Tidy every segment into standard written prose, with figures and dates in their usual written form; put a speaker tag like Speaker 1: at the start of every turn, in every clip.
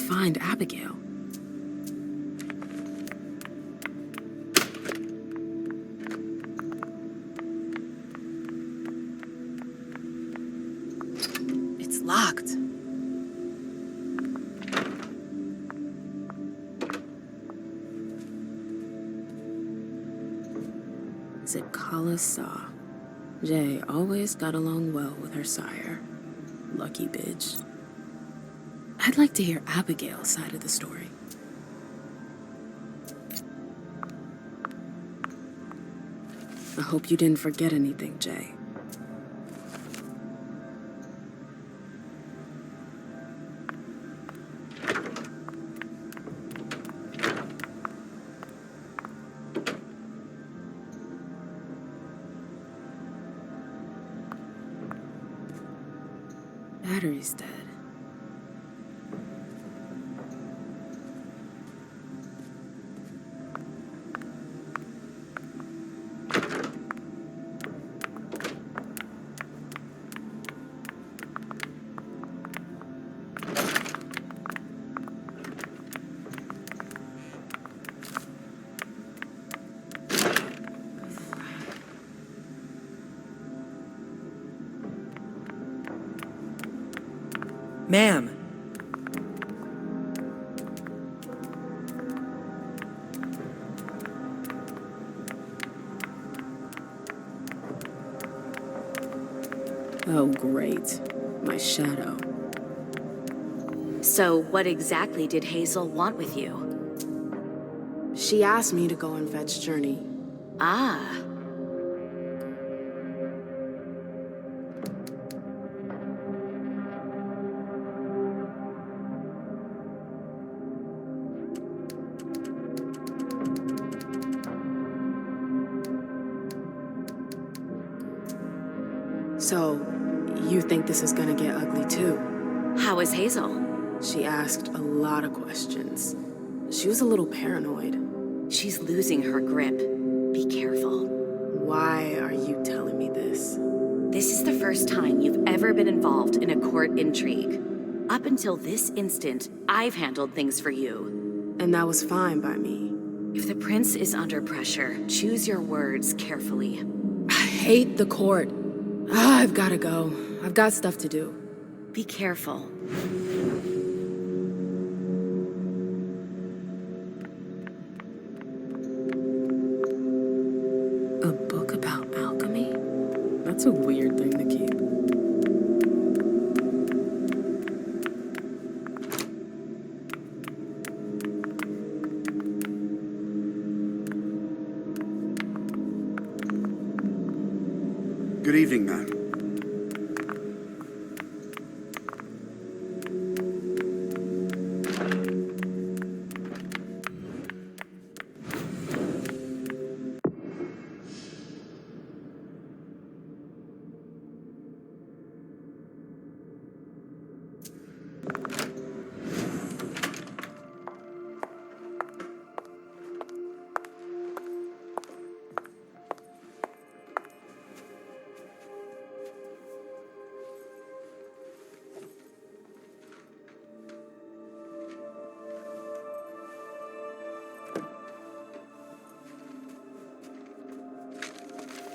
Speaker 1: Find Abigail. It's locked. Zikala saw. Jay always got along well with her sire. Lucky bitch. I'd like to hear Abigail's side of the story. I hope you didn't forget anything, Jay. Battery's dead.
Speaker 2: Ma'am!
Speaker 1: Oh, great. My shadow.
Speaker 3: So, what exactly did Hazel want with you?
Speaker 1: She asked me to go and fetch Journey.
Speaker 3: Ah.
Speaker 1: So, you think this is gonna get ugly too?
Speaker 3: How is Hazel?
Speaker 1: She asked a lot of questions. She was a little paranoid.
Speaker 3: She's losing her grip. Be careful.
Speaker 1: Why are you telling me this?
Speaker 3: This is the first time you've ever been involved in a court intrigue. Up until this instant, I've handled things for you.
Speaker 1: And that was fine by me.
Speaker 3: If the prince is under pressure, choose your words carefully.
Speaker 1: I hate the court. I've gotta go. I've got stuff to do.
Speaker 3: Be careful.
Speaker 1: A book about alchemy? That's a weird thing to keep.
Speaker 4: Good evening, ma'am.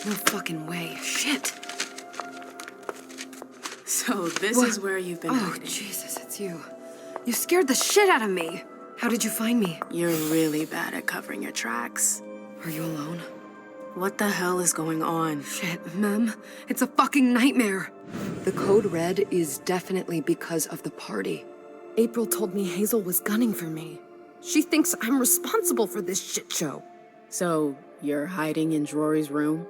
Speaker 5: No fucking way. Shit!
Speaker 1: So this
Speaker 5: What?
Speaker 1: is where you've been
Speaker 5: Oh,
Speaker 1: hiding.
Speaker 5: Jesus, it's you. You scared the shit out of me! How did you find me?
Speaker 1: You're really bad at covering your tracks.
Speaker 5: Are you alone?
Speaker 1: What the hell is going on?
Speaker 5: Shit, Mem. It's a fucking nightmare!
Speaker 6: The code red is definitely because of the party.
Speaker 5: April told me Hazel was gunning for me. She thinks I'm responsible for this shit show.
Speaker 1: So, you're hiding in Rory's room?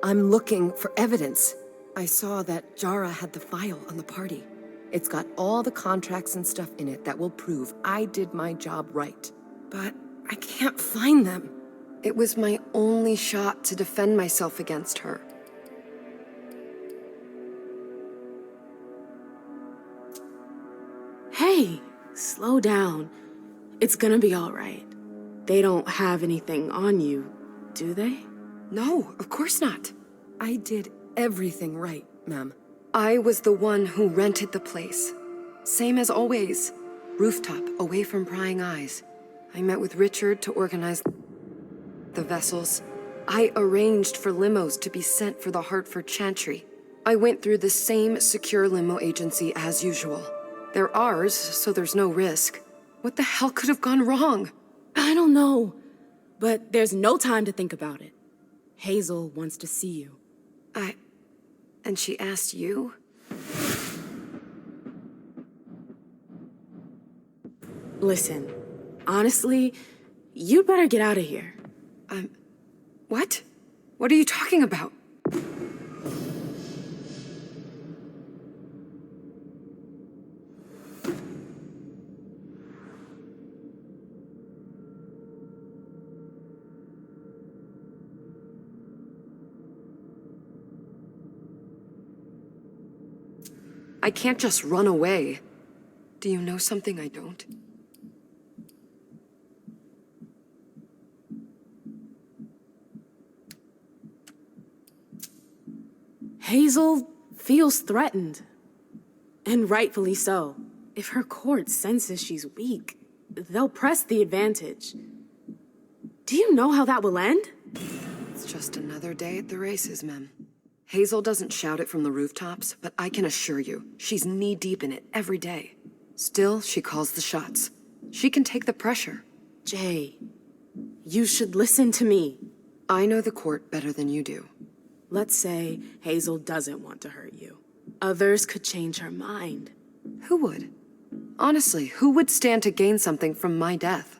Speaker 5: I'm looking for evidence. I saw that Jara had the file on the party. It's got all the contracts and stuff in it that will prove I did my job right. But I can't find them. It was my only shot to defend myself against her.
Speaker 1: Hey, slow down. It's gonna be all right. They don't have anything on you, do they?
Speaker 5: No, of course not. I did everything right, ma'am. I was the one who rented the place. Same as always. Rooftop, away from prying eyes. I met with Richard to organize the vessels. I arranged for limos to be sent for the Hartford Chantry. I went through the same secure limo agency as usual. They're ours, so there's no risk. What the hell could have gone wrong?
Speaker 1: I don't know, but there's no time to think about it. Hazel wants to see you.
Speaker 5: And she asked you?
Speaker 1: Listen, honestly, you'd better get out of here.
Speaker 5: What? What are you talking about? I can't just run away. Do you know something I don't?
Speaker 1: Hazel feels threatened. And rightfully so. If her court senses she's weak, they'll press the advantage. Do you know how that will end?
Speaker 5: It's just another day at the races, ma'am. Hazel doesn't shout it from the rooftops, but I can assure you, she's knee-deep in it every day. Still, she calls the shots. She can take the pressure.
Speaker 1: Jay, you should listen to me.
Speaker 5: I know the court better than you do.
Speaker 1: Let's say Hazel doesn't want to hurt you. Others could change her mind.
Speaker 5: Who would? Honestly, who would stand to gain something from my death?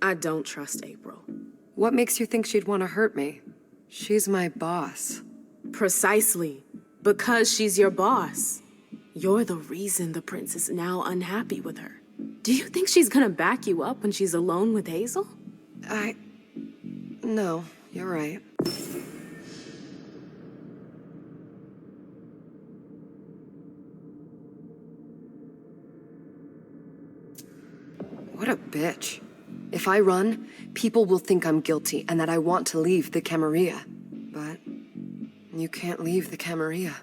Speaker 1: I don't trust April.
Speaker 5: What makes you think she'd want to hurt me? She's my boss.
Speaker 1: Precisely. Because she's your boss. You're the reason the prince is now unhappy with her. Do you think she's gonna back you up when she's alone with Hazel?
Speaker 5: No, you're right. What a bitch. If I run, people will think I'm guilty and that I want to leave the Camarilla. But you can't leave the Camarilla.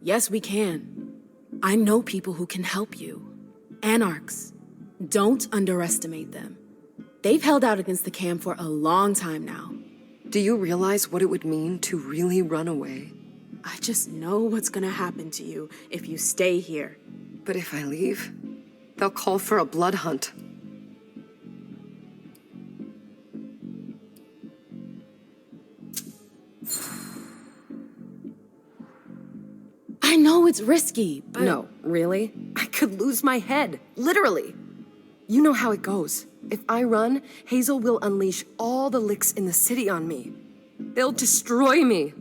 Speaker 1: Yes, we can. I know people who can help you. Anarchs. Don't underestimate them. They've held out against the Cam for a long time now.
Speaker 5: Do you realize what it would mean to really run away?
Speaker 1: I just know what's gonna happen to you if you stay here.
Speaker 5: But if I leave, they'll call for a blood hunt.
Speaker 1: I know it's risky, but...
Speaker 5: No, really? I could lose my head, literally. You know how it goes. If I run, Hazel will unleash all the licks in the city on me. They'll destroy me.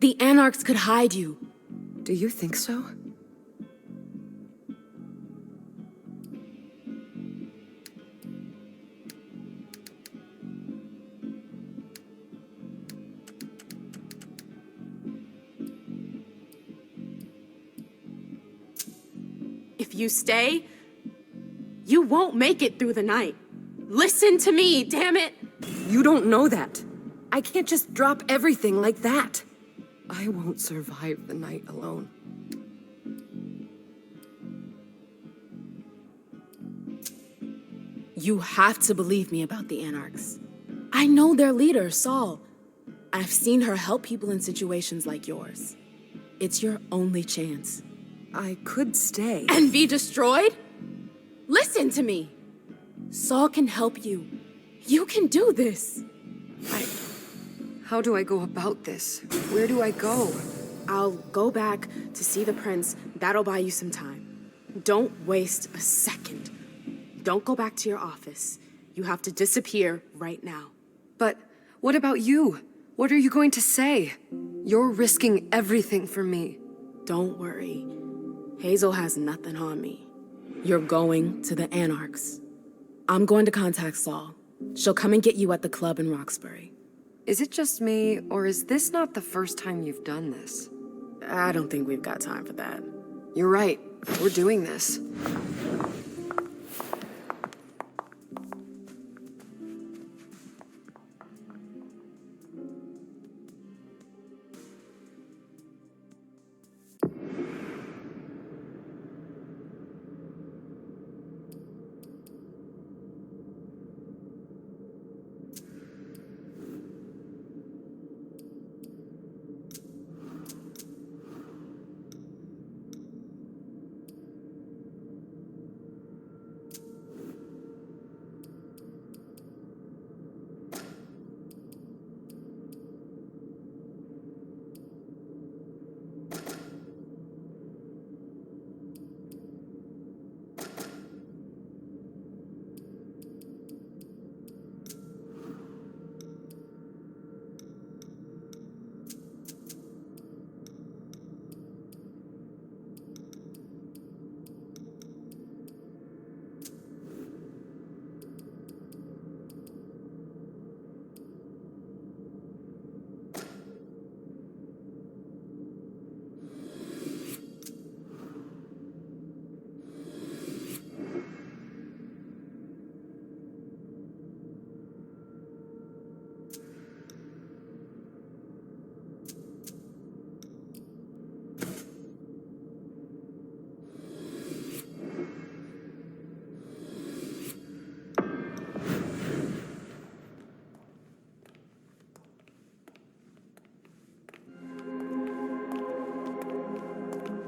Speaker 1: The Anarchs could hide you.
Speaker 5: Do you think so?
Speaker 1: If you stay, you won't make it through the night. Listen to me, damn it!
Speaker 5: You don't know that. I can't just drop everything like that. I won't survive the night alone.
Speaker 1: You have to believe me about the Anarchs. I know their leader, Saul. I've seen her help people in situations like yours. It's your only chance.
Speaker 5: I could stay.
Speaker 1: And be destroyed? Listen to me. Saul can help you. You can do this.
Speaker 5: How do I go about this? Where do I go?
Speaker 1: I'll go back to see the prince. That'll buy you some time. Don't waste a second. Don't go back to your office. You have to disappear right now.
Speaker 5: But what about you? What are you going to say? You're risking everything for me.
Speaker 1: Don't worry. Hazel has nothing on me. You're going to the Anarchs. I'm going to contact Saul. She'll come and get you at the club in Roxbury.
Speaker 5: Is it just me, or is this not the first time you've done this?
Speaker 1: I don't think we've got time for that.
Speaker 5: You're right. We're doing this.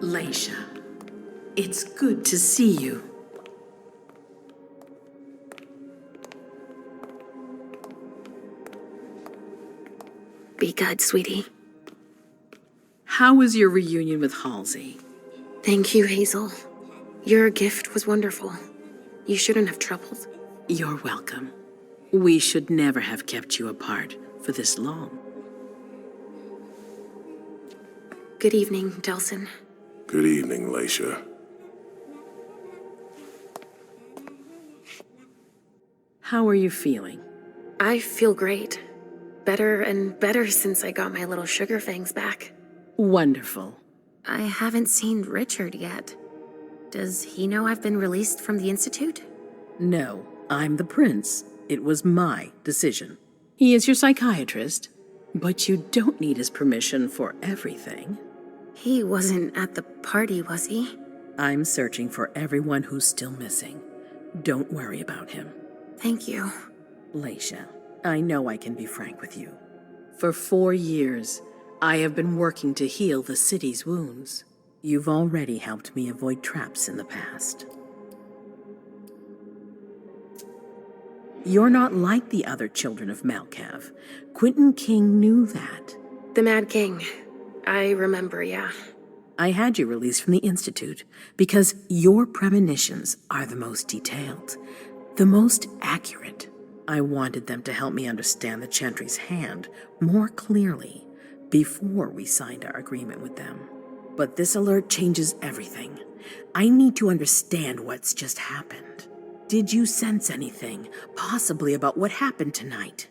Speaker 2: Leisha, it's good to see you.
Speaker 6: Be good, sweetie.
Speaker 2: How was your reunion with Halsey?
Speaker 6: Thank you, Hazel. Your gift was wonderful. You shouldn't have troubled.
Speaker 2: You're welcome. We should never have kept you apart for this long.
Speaker 6: Good evening, Delson.
Speaker 7: Good evening, Leisha.
Speaker 2: How are you feeling?
Speaker 6: I feel great. Better and better since I got my little sugar fangs back.
Speaker 2: Wonderful.
Speaker 6: I haven't seen Richard yet. Does he know I've been released from the Institute?
Speaker 2: No, I'm the prince. It was my decision. He is your psychiatrist, but you don't need his permission for everything.
Speaker 6: He wasn't at the party, was he?
Speaker 2: I'm searching for everyone who's still missing. Don't worry about him.
Speaker 6: Thank you.
Speaker 2: Leisha, I know I can be frank with you. For 4 years, I have been working to heal the city's wounds. You've already helped me avoid traps in the past. You're not like the other children of Malkav. Quentin King knew that.
Speaker 6: The Mad King. I remember, yeah.
Speaker 2: I had you released from the Institute because your premonitions are the most detailed, the most accurate. I wanted them to help me understand the Chantry's hand more clearly before we signed our agreement with them. But this alert changes everything. I need to understand what's just happened. Did you sense anything, possibly about what happened tonight?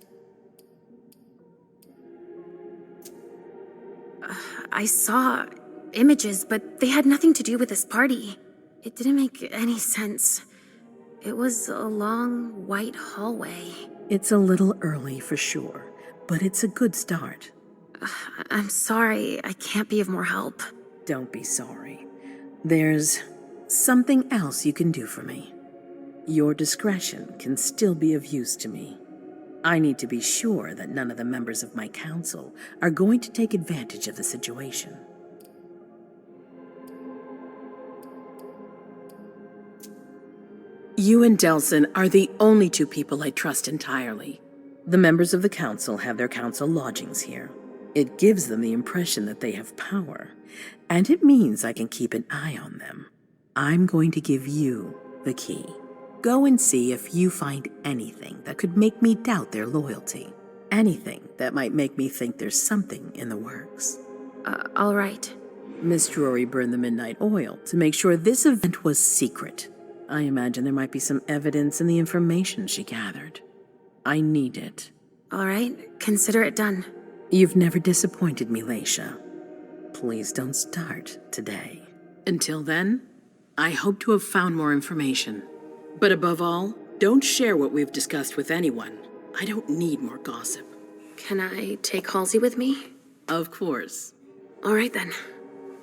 Speaker 6: I saw images, but they had nothing to do with this party. It didn't make any sense. It was a long, white hallway.
Speaker 2: It's a little early for sure, but it's a good start.
Speaker 6: I'm sorry, I can't be of more help.
Speaker 2: Don't be sorry. There's something else you can do for me. Your discretion can still be of use to me. I need to be sure that none of the members of my council are going to take advantage of the situation. You and Delson are the only two people I trust entirely. The members of the council have their council lodgings here. It gives them the impression that they have power, and it means I can keep an eye on them. I'm going to give you the key. Go and see if you find anything that could make me doubt their loyalty. Anything that might make me think there's something in the works.
Speaker 6: All right.
Speaker 2: Miss Drury burned the midnight oil to make sure this event was secret. I imagine there might be some evidence in the information she gathered. I need it.
Speaker 6: All right, consider it done.
Speaker 2: You've never disappointed me, Leisha. Please don't start today. Until then, I hope to have found more information. But above all, don't share what we've discussed with anyone. I don't need more gossip.
Speaker 6: Can I take Halsey with me?
Speaker 2: Of course.
Speaker 6: All right then.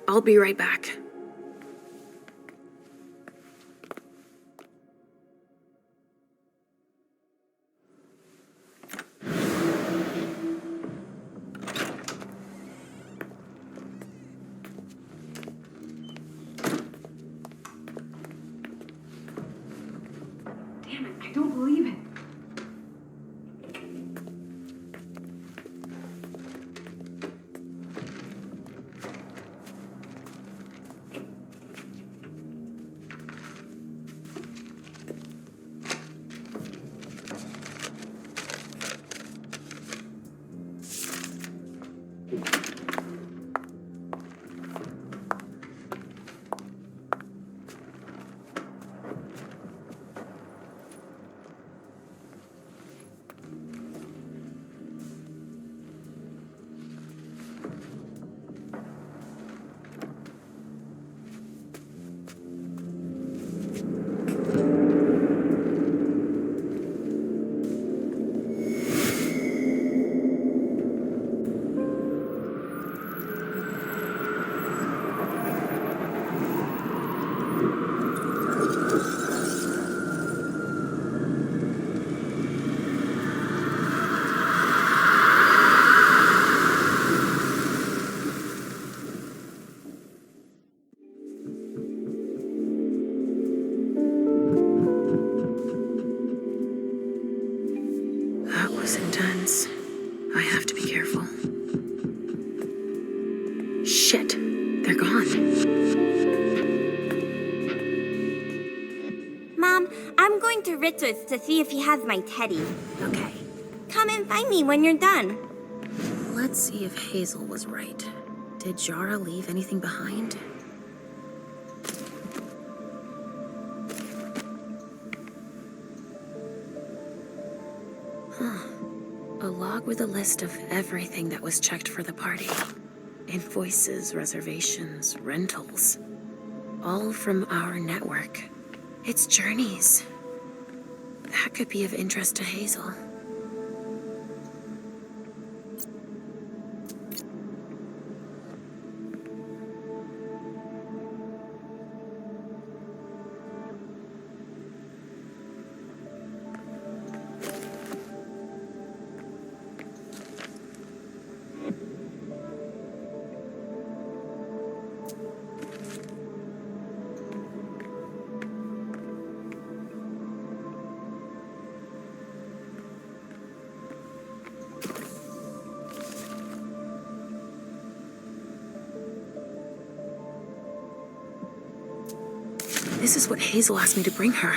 Speaker 6: I'll be right back.
Speaker 5: Damn it, I don't believe it.
Speaker 6: That was intense. I have to be careful. Shit, they're gone.
Speaker 8: Mom, I'm going to Richard's to see if he has my teddy.
Speaker 6: Okay,
Speaker 8: Come and find me when you're done.
Speaker 6: let's see if Hazel was right. Did Jara leave anything behind? A log with a list of everything that was checked for the party. Invoices, reservations, rentals. All from our network. It's journeys. That could be of interest to Hazel. This is what Hazel asked me to bring her.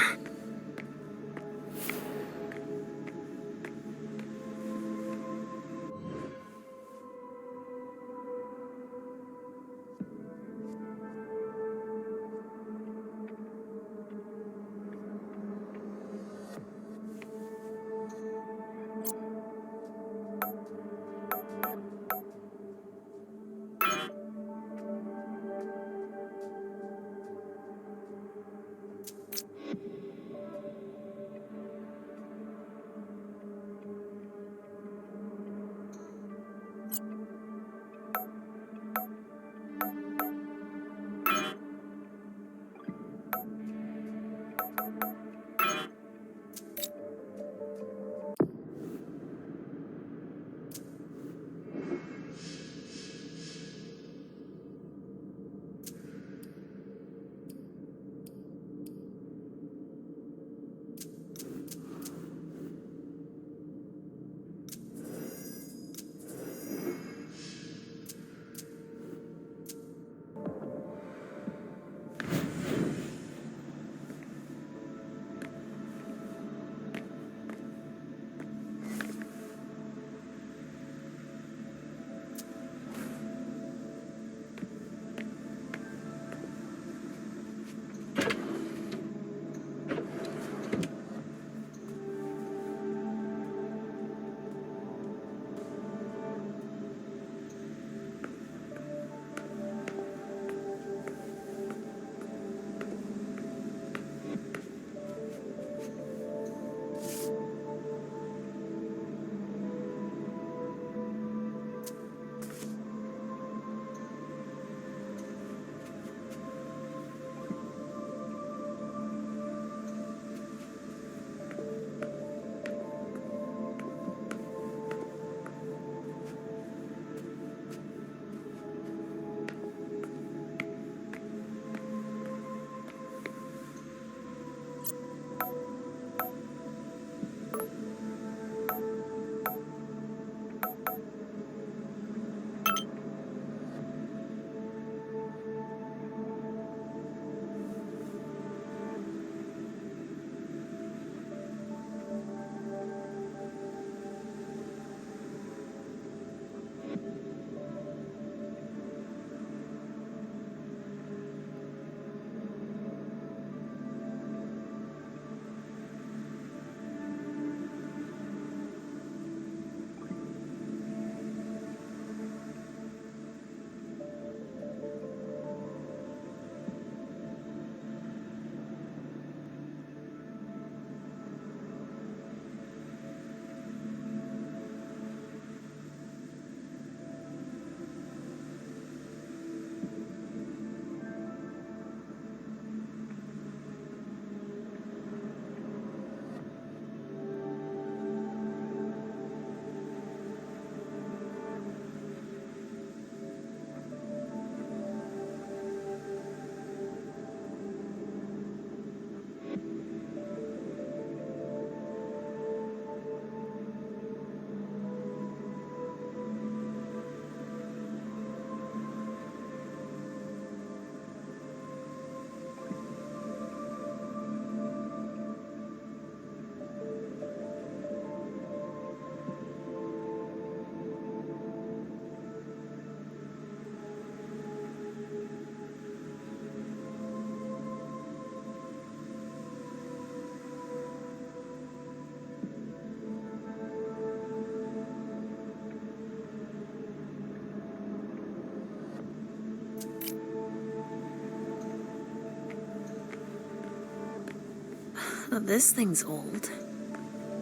Speaker 6: This thing's old.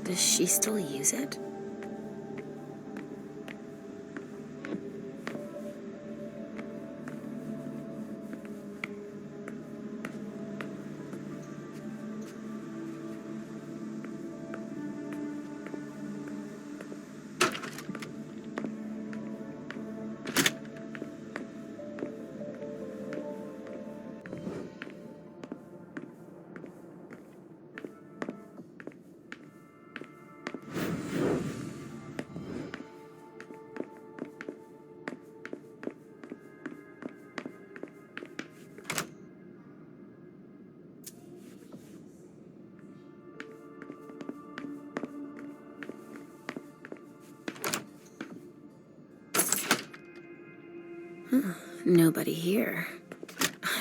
Speaker 6: Does she still use it? Nobody here.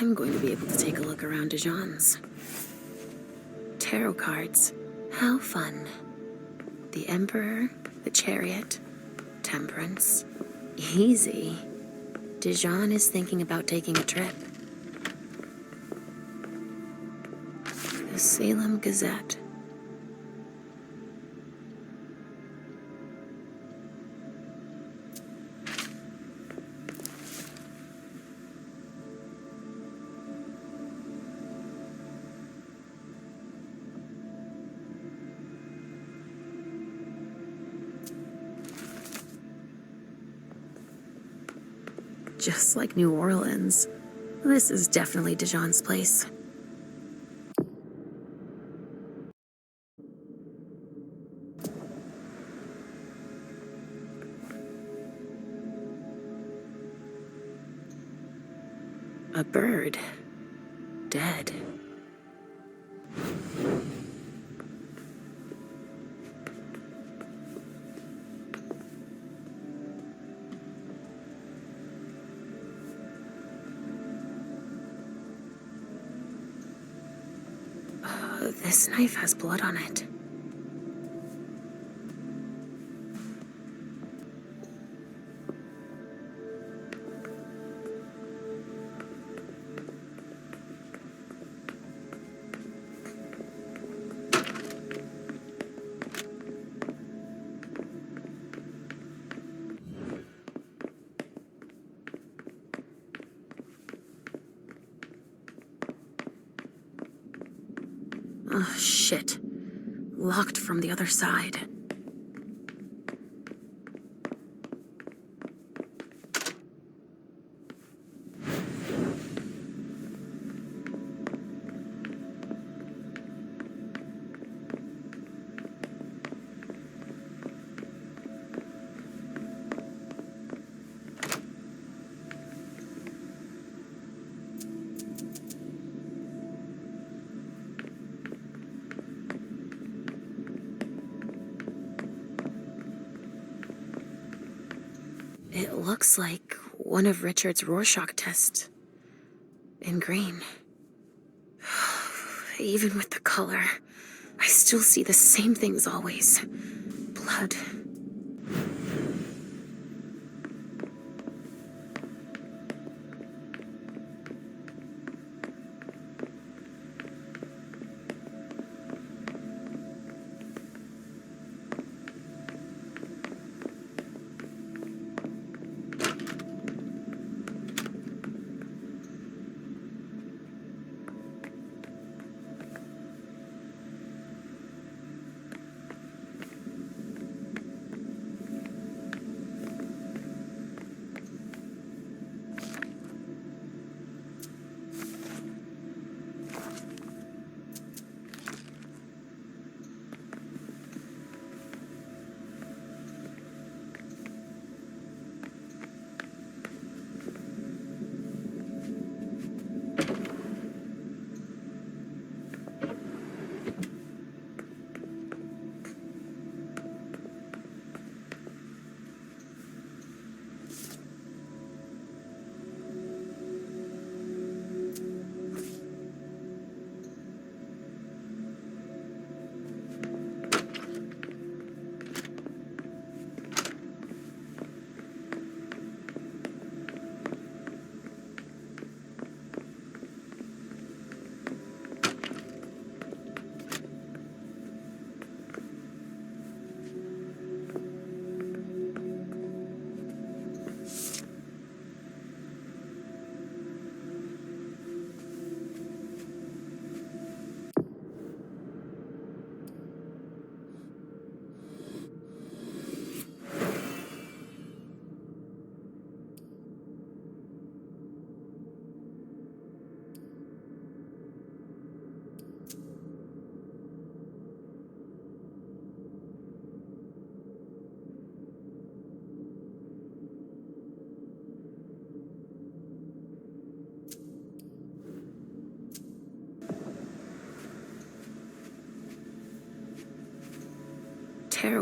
Speaker 6: I'm going to be able to take a look around Dijon's. Tarot cards. How fun. The Emperor, the Chariot, Temperance. Easy. Dijon is thinking about taking a trip. The Salem Gazette. Just like New Orleans. This is definitely Dijon's place. A bird. Dead. This knife has blood on it. Oh, shit. Locked from the other side. It looks like one of Richard's Rorschach tests. In green. Even with the color, I still see the same things always. Blood.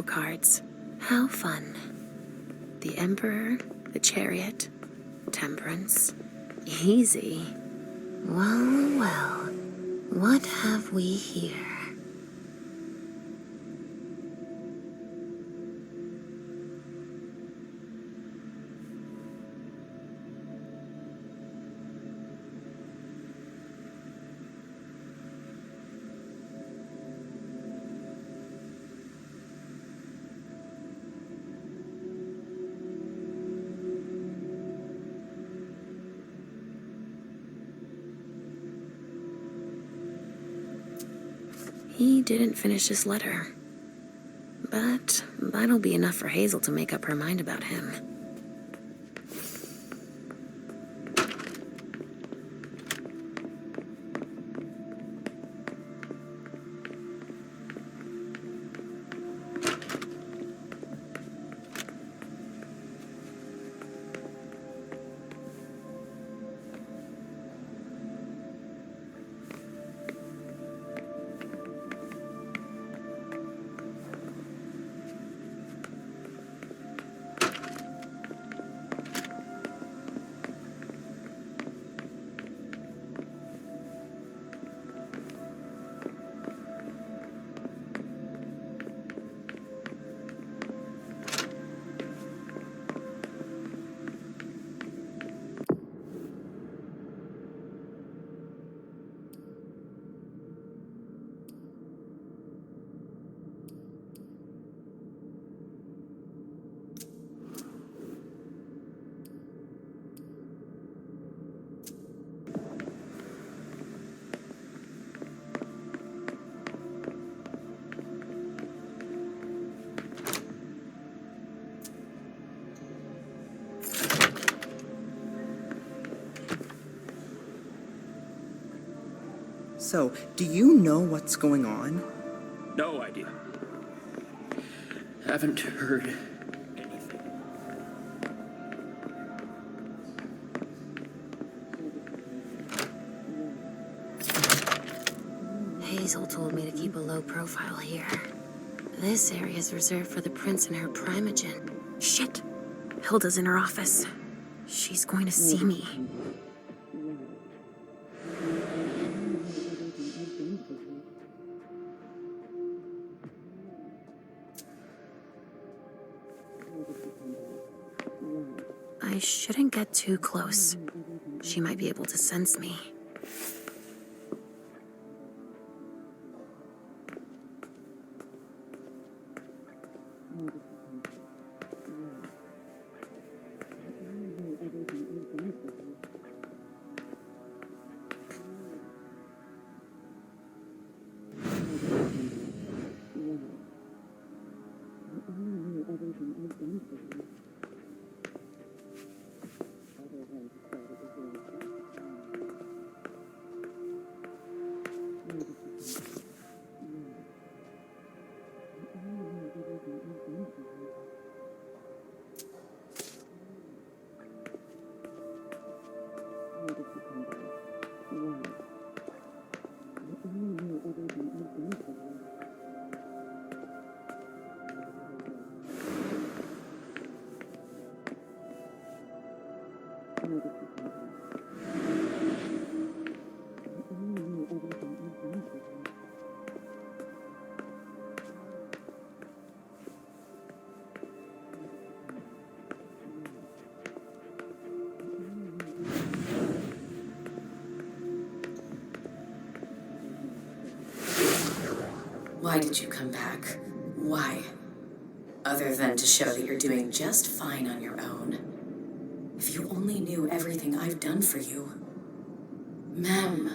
Speaker 6: tarot cards. How fun. The Emperor, the Chariot, Temperance. Easy. Well, well. What have we here? He didn't finish his letter. But that'll be enough for Hazel to make up her mind about him.
Speaker 9: So, do you know what's going on?
Speaker 10: No idea. Haven't heard anything.
Speaker 6: Hazel told me to keep a low profile here. This area is reserved for the prince and her primogen. Shit! Hilda's in her office. She's going to see me. I shouldn't get too close. She might be able to sense me.
Speaker 2: Why did you come back? Why? Other than to show that you're doing just fine on your own. If you only knew everything I've done for you. Ma'am.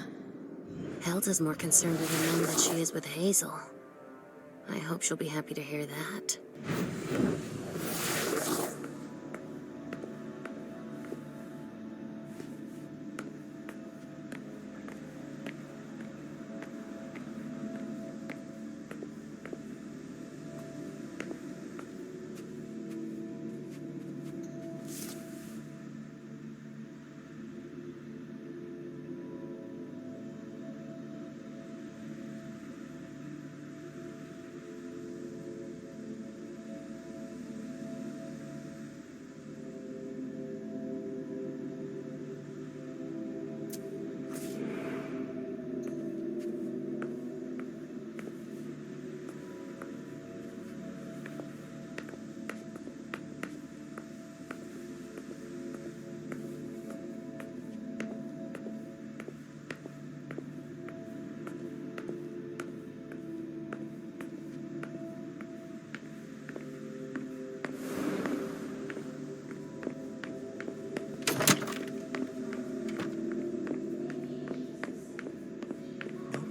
Speaker 6: Hilda's more concerned with her mom than she is with Hazel. I hope she'll be happy to hear that.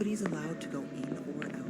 Speaker 9: nobody's allowed to go in or out.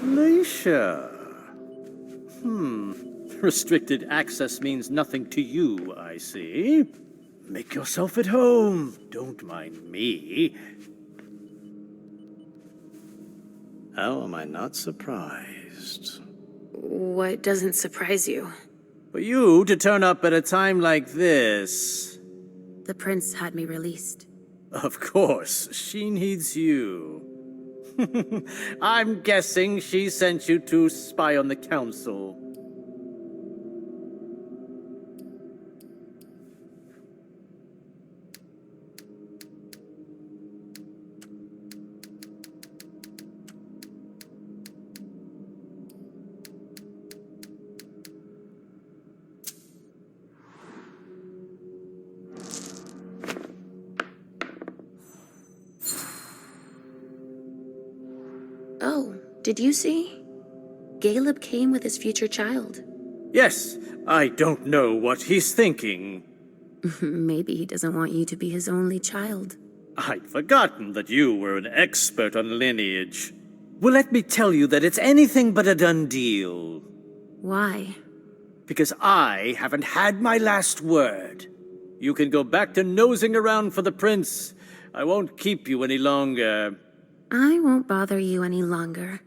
Speaker 10: Leisha. Restricted access means nothing to you, I see. Make yourself at home. Don't mind me. How am I not surprised?
Speaker 6: What doesn't surprise you?
Speaker 10: For you to turn up at a time like this.
Speaker 6: The prince had me released.
Speaker 10: Of course, she needs you. I'm guessing she sent you to spy on the council.
Speaker 6: Oh, did you see? Caleb came with his future child.
Speaker 10: Yes, I don't know what he's thinking.
Speaker 6: Maybe he doesn't want you to be his only child.
Speaker 10: I'd forgotten that you were an expert on lineage. Well, let me tell you that it's anything but a done deal.
Speaker 6: Why?
Speaker 10: Because I haven't had my last word. You can go back to nosing around for the prince. I won't keep you any longer.
Speaker 6: I won't bother you any longer.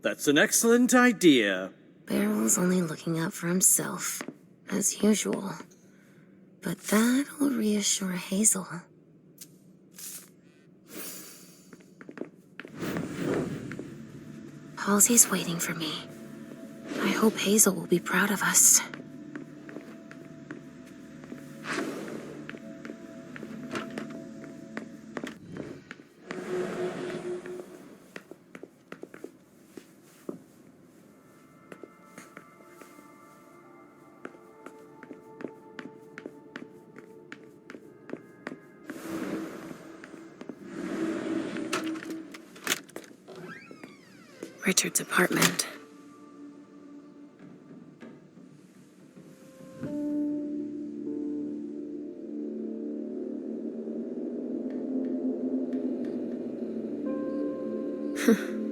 Speaker 10: That's an excellent idea.
Speaker 6: Barrel's only looking out for himself, as usual. But that'll reassure Hazel. Halsey's waiting for me. I hope Hazel will be proud of us. Richard's apartment.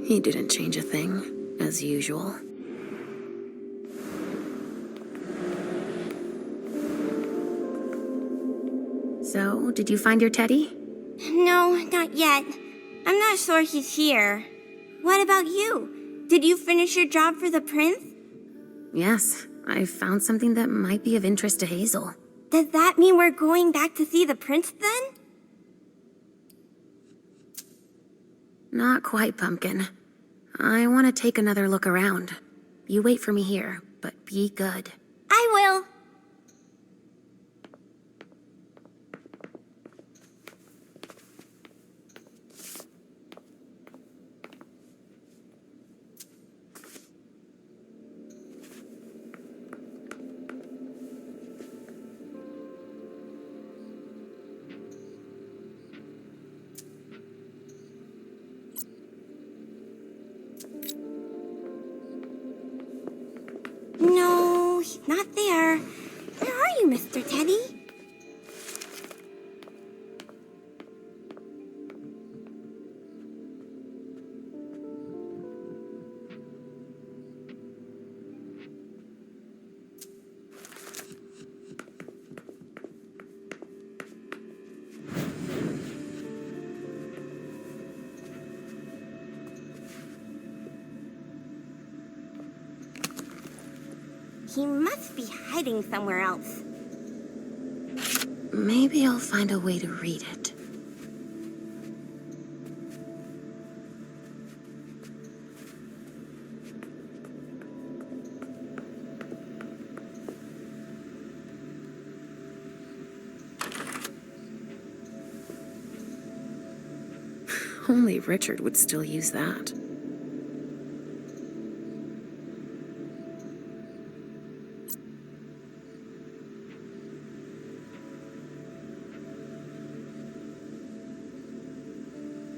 Speaker 6: He didn't change a thing, as usual. So, did you find your teddy?
Speaker 8: No, not yet. I'm not sure he's here. What about you? Did you finish your job for the prince?
Speaker 6: Yes, I found something that might be of interest to Hazel.
Speaker 8: Does that mean we're going back to see the prince then?
Speaker 6: Not quite, Pumpkin. I want to take another look around. You wait for me here, but be good.
Speaker 8: I will. No, he's not there. Where are you, Mr. Teddy? He must be hiding somewhere else.
Speaker 6: Maybe I'll find a way to read it. Only Richard would still use that.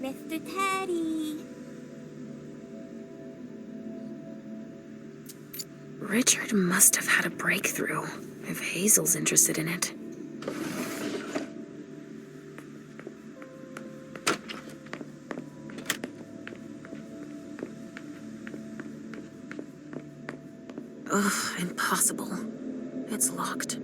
Speaker 8: Mr. Teddy.
Speaker 6: Richard must have had a breakthrough, if Hazel's interested in it. Ugh, impossible. It's locked.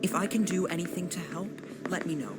Speaker 9: If I can do anything to help, let me know.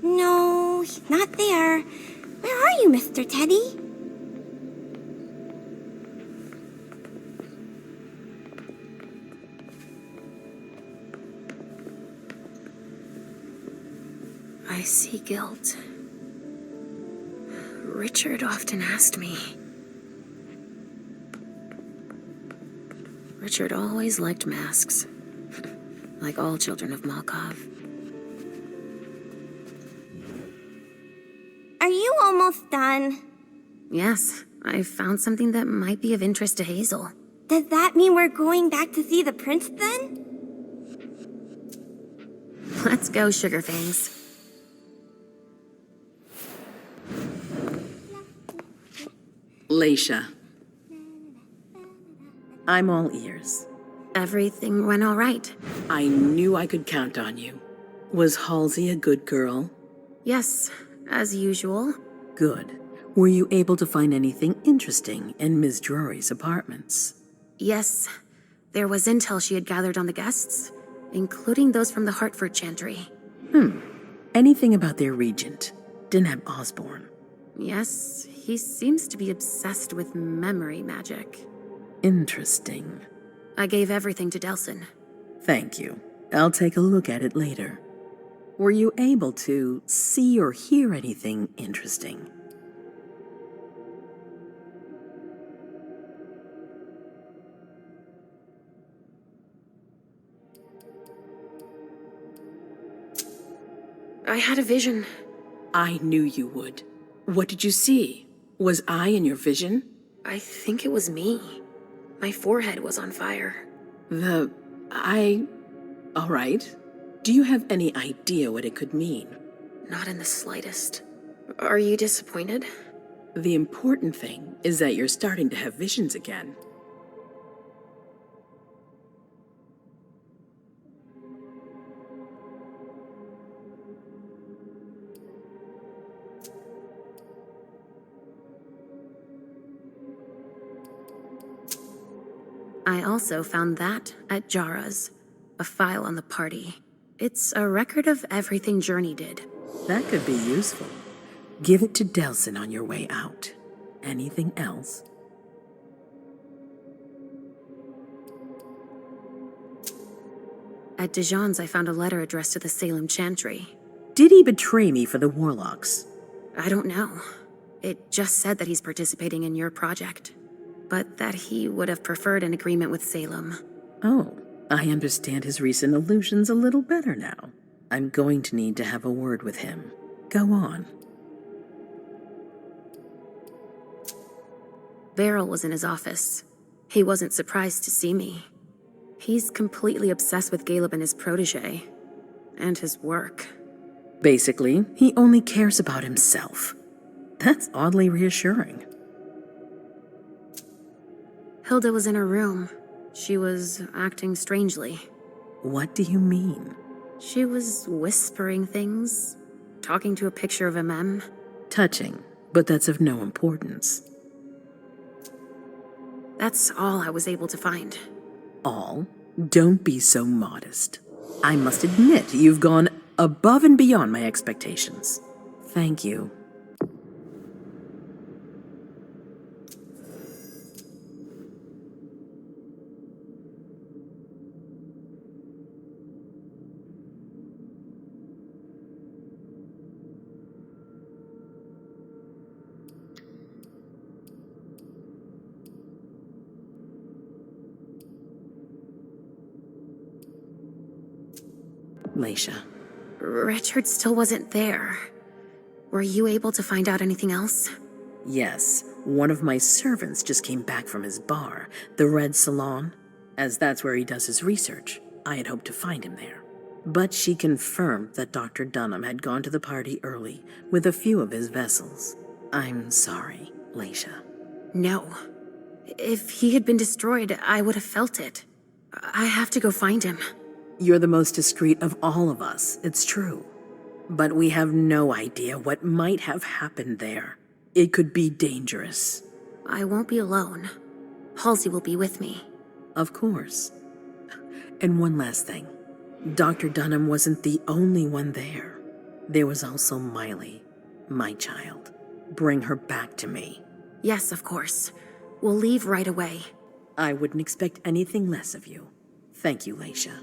Speaker 8: No, he's not there. Where are you, Mr. Teddy?
Speaker 6: I see guilt. Richard often asked me. Richard always liked masks. Like all children of Malkov.
Speaker 8: Are you almost done?
Speaker 6: Yes, I found something that might be of interest to Hazel.
Speaker 8: Does that mean we're going back to see the prince then?
Speaker 6: Let's go, Sugarfangs.
Speaker 2: Leisha. I'm all ears.
Speaker 6: Everything went all right.
Speaker 2: I knew I could count on you. Was Halsey a good girl?
Speaker 6: Yes, as usual.
Speaker 2: Good. Were you able to find anything interesting in Ms. Drury's apartments?
Speaker 6: Yes, there was intel she had gathered on the guests, including those from the Hartford Chantry.
Speaker 2: Anything about their regent, Deneb Osborne?
Speaker 6: Yes, he seems to be obsessed with memory magic.
Speaker 2: Interesting.
Speaker 6: I gave everything to Delson.
Speaker 2: Thank you. I'll take a look at it later. Were you able to see or hear anything interesting?
Speaker 6: I had a vision.
Speaker 2: I knew you would. What did you see? Was I in your vision?
Speaker 6: I think it was me. My forehead was on fire.
Speaker 2: All right. Do you have any idea what it could mean?
Speaker 6: Not in the slightest. Are you disappointed?
Speaker 2: The important thing is that you're starting to have visions again.
Speaker 6: I also found that at Jara's, a file on the party. It's a record of everything Journey did.
Speaker 2: That could be useful. Give it to Delsin on your way out. Anything else?
Speaker 6: At Dijon's, I found a letter addressed to the Salem Chantry.
Speaker 2: Did he betray me for the Warlocks?
Speaker 6: I don't know. It just said that he's participating in your project, but that he would have preferred an agreement with Salem.
Speaker 2: Oh, I understand his recent illusions a little better now. I'm going to need to have a word with him. Go on.
Speaker 6: Beryl was in his office. He wasn't surprised to see me. He's completely obsessed with Caleb and his protege, and his work.
Speaker 2: Basically, he only cares about himself. That's oddly reassuring.
Speaker 6: Hilda was in her room. She was acting strangely.
Speaker 2: What do you mean?
Speaker 6: She was whispering things, talking to a picture of a mem.
Speaker 2: Touching, but that's of no importance.
Speaker 6: That's all I was able to find.
Speaker 2: All? Don't be so modest. I must admit, you've gone above and beyond my expectations. Thank you. Leisha.
Speaker 6: Richard still wasn't there. Were you able to find out anything else?
Speaker 2: Yes, one of my servants just came back from his bar, the Red Salon. As that's where he does his research, I had hoped to find him there. But she confirmed that Dr. Dunham had gone to the party early with a few of his vessels. I'm sorry, Leisha.
Speaker 6: No. If he had been destroyed, I would have felt it. I have to go find him.
Speaker 2: You're the most discreet of all of us, it's true. But we have no idea what might have happened there. It could be dangerous.
Speaker 6: I won't be alone. Halsey will be with me.
Speaker 2: Of course. And one last thing. Dr. Dunham wasn't the only one there. There was also Miley, my child. Bring her back to me.
Speaker 6: Yes, of course. We'll leave right away.
Speaker 2: I wouldn't expect anything less of you. Thank you, Leisha.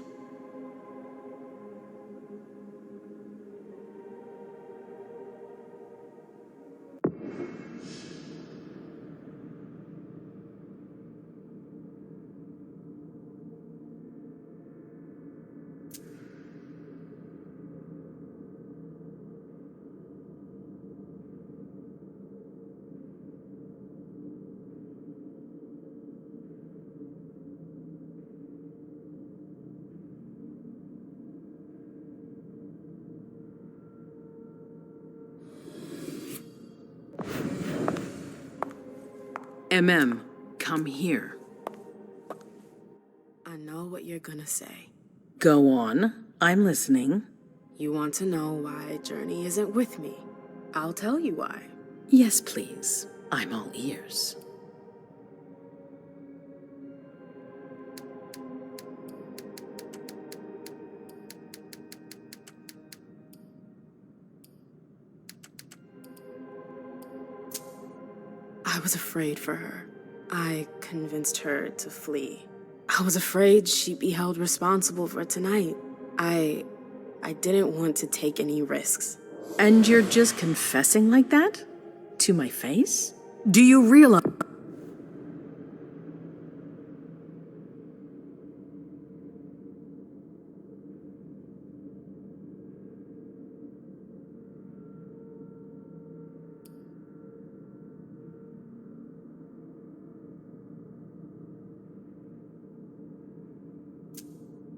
Speaker 2: Come here.
Speaker 1: I know what you're gonna say.
Speaker 2: Go on. I'm listening.
Speaker 1: You want to know why Journey isn't with me. I'll tell you why.
Speaker 2: Yes, please. I'm all ears.
Speaker 1: I was afraid for her. I convinced her to flee. I was afraid she'd be held responsible for tonight. I didn't want to take any risks.
Speaker 2: And you're just confessing like that? To my face? Do you realize...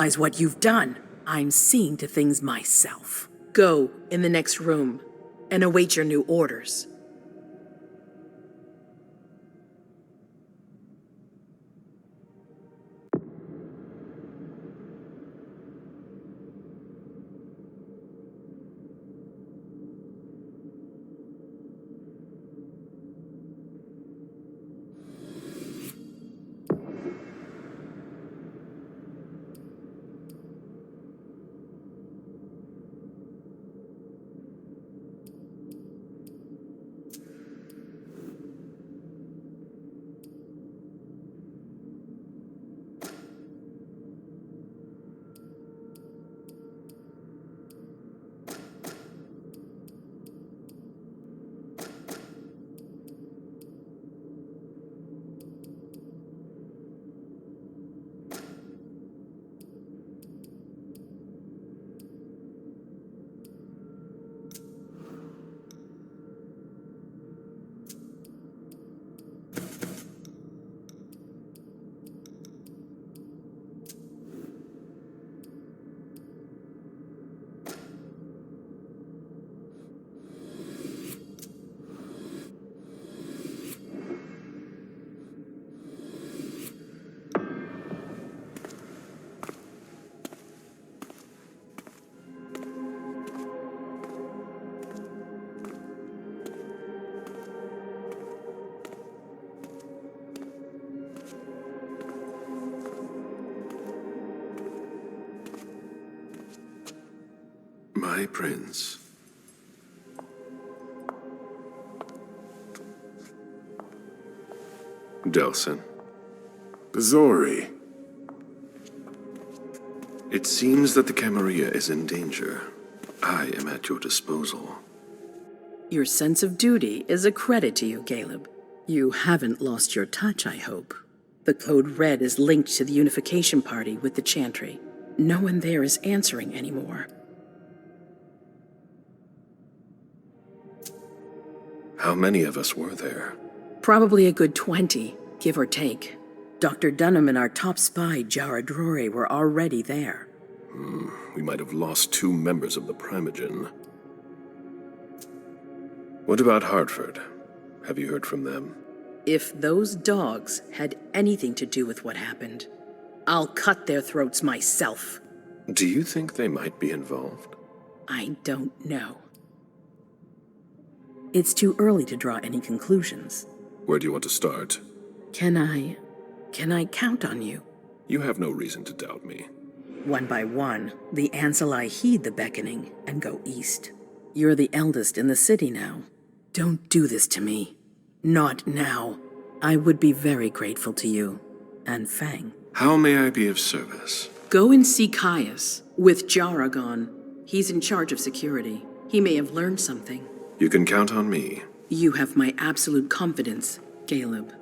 Speaker 2: realize what you've done. I'm seeing to things myself. Go in the next room and await your new orders.
Speaker 7: My prince. Delson. Zori. It seems that the Camarilla is in danger. I am at your disposal.
Speaker 2: Your sense of duty is a credit to you, Caleb. You haven't lost your touch, I hope. The Code Red is linked to the Unification Party with the Chantry. No one there is answering anymore.
Speaker 7: How many of us were there?
Speaker 2: Probably a good 20, give or take. Dr. Dunham and our top spy, Jara Drury, were already there.
Speaker 7: We might have lost 2 members of the Primogen. What about Hartford? Have you heard from them?
Speaker 2: If those dogs had anything to do with what happened, I'll cut their throats myself.
Speaker 7: Do you think they might be involved?
Speaker 2: I don't know. It's too early to draw any conclusions.
Speaker 7: Where do you want to start?
Speaker 2: Can I count on you?
Speaker 7: You have no reason to doubt me.
Speaker 2: One by one, the Ancillai heed the beckoning and go east. You're the eldest in the city now. Don't do this to me. Not now. I would be very grateful to you. And Fang.
Speaker 7: How may I be of service?
Speaker 2: Go and see Caius, with Jara gone. He's in charge of security. He may have learned something.
Speaker 7: You can count on me.
Speaker 2: You have my absolute confidence, Caleb.